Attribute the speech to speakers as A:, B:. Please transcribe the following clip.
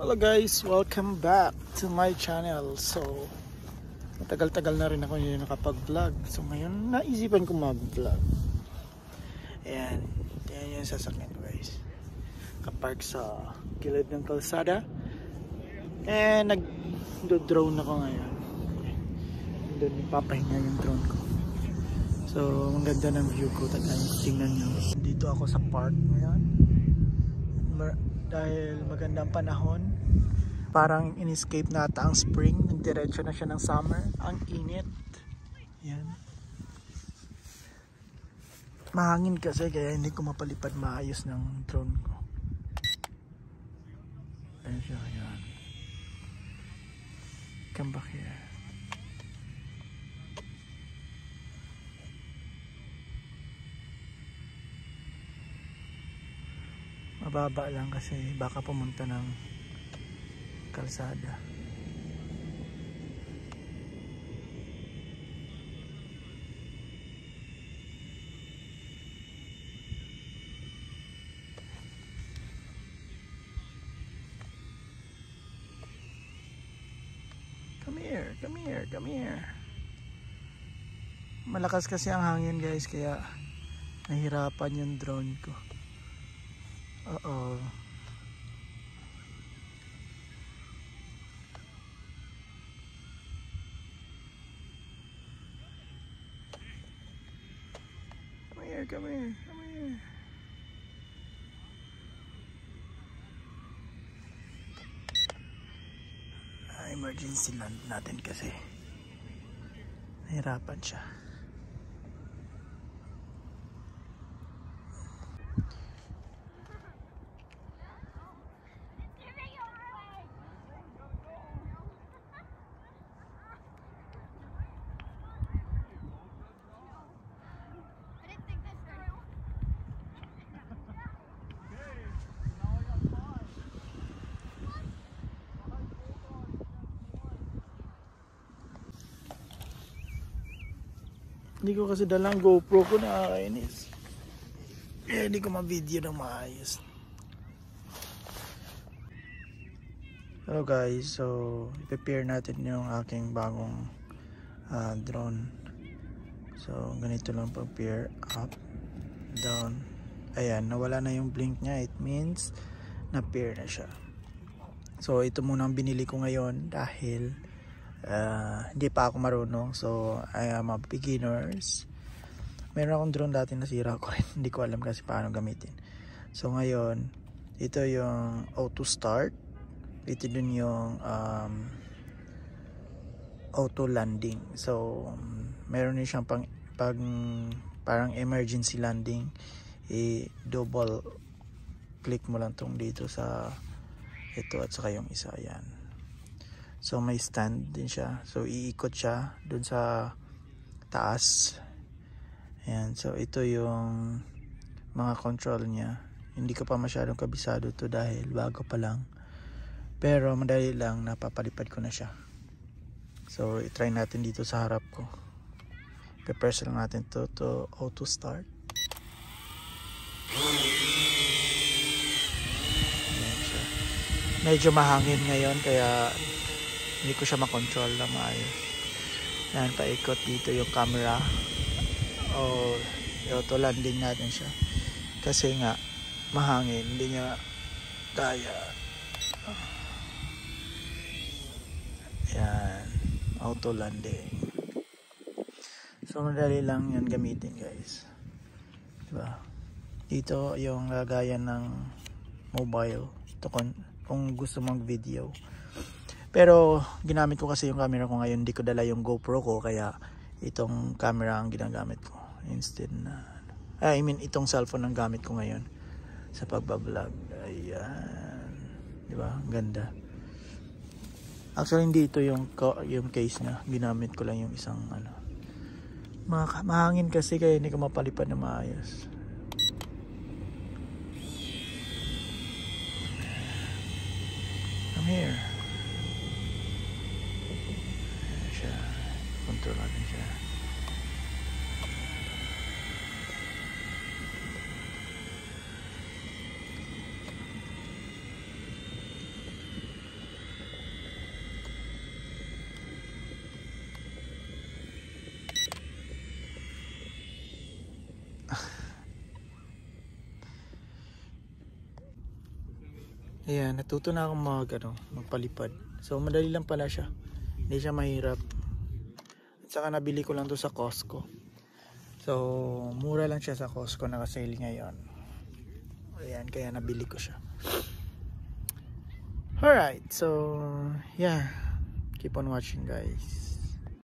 A: Hello guys, welcome back to my channel. So, matagal-tagal na rin ako hindi nakapag-vlog. So ngayon, naisipan ko mag-vlog. Ayan, yan yung sasakyan ko guys. Kapark sa gilid ng kalsada. And nag-drone ako ngayon. Doon ipapahinga yung drone ko. So, ang ganda ng view ko. Tingnan nyo. Dito ako sa park ngayon. Dahil magandang panahon, parang in-escape nata ang spring, nagdiretso na siya ng summer. Ang init. Yan. Mahangin kasi kaya hindi ko mapalipad maayos ng drone ko. Ayan siya, yan. Come back here. Mababa lang kasi baka pumunta ng kalsada. Come here, come here, come here. Malakas kasi ang hangin guys kaya nahirapan yung drone ko. Uh-oh. Come here, come here, come here. Emergency land natin kasi nahirapan siya. Hindi ko kasi dalang GoPro ko, nakakainis. Kaya hindi ko ma-video ng maayos. Hello guys, so i-prepare natin yung aking bagong drone. So ganito lang prepare, up, down. Ayan, nawala na yung blink niya. It means na-pair na siya. So ito muna ang binili ko ngayon dahil hindi pa ako marunong. So I am a beginners. Meron akong drone dati nasira ko rin. Hindi ko alam kasi paano gamitin. So ngayon, ito yung auto start. Ito din yung auto landing. So meron din siyang parang emergency landing. I-double click mo lang tong dito sa ito at saka yung isa. Yan. So may stand din siya. So iikot siya dun sa taas. Ayan. So ito yung mga control niya. Hindi ko pa masyadong kabisado to dahil bago pa lang. Pero madali lang, napapalipad ko na siya. So i-try natin dito sa harap ko. I-press lang natin to auto start. Ayan siya. Medyo mahangin ngayon kaya hindi ko siya makontrol na maayos. Yan, paikot dito yung camera. O, auto landing natin siya. Kasi nga, mahangin. Hindi niya kaya. Yan, auto landing. So, madali lang yan gamitin guys. Diba? Dito yung lagayan ng mobile. Ito kung gusto mong video. Pero ginamit ko kasi yung camera ko ngayon, hindi ko dala yung GoPro ko kaya itong camera ang ginagamit ko instead na itong cellphone ang gamit ko ngayon sa pagbablog. Ayan. 'Di ba? Ganda. Actually hindi ito yung case niya. Ginamit ko lang yung isang mahangin kasi kaya hindi ko mapalipad na maayos. Come here. Control natin siya. Ayan, natuto na akong magpalipad. So madali lang pala siya. Hindi siya mahirap. At saka nabili ko lang to sa Costco. So mura lang siya sa Costco, naka-sale ngayon. Ayan, kaya nabili ko siya. Alright, so yeah, keep on watching guys.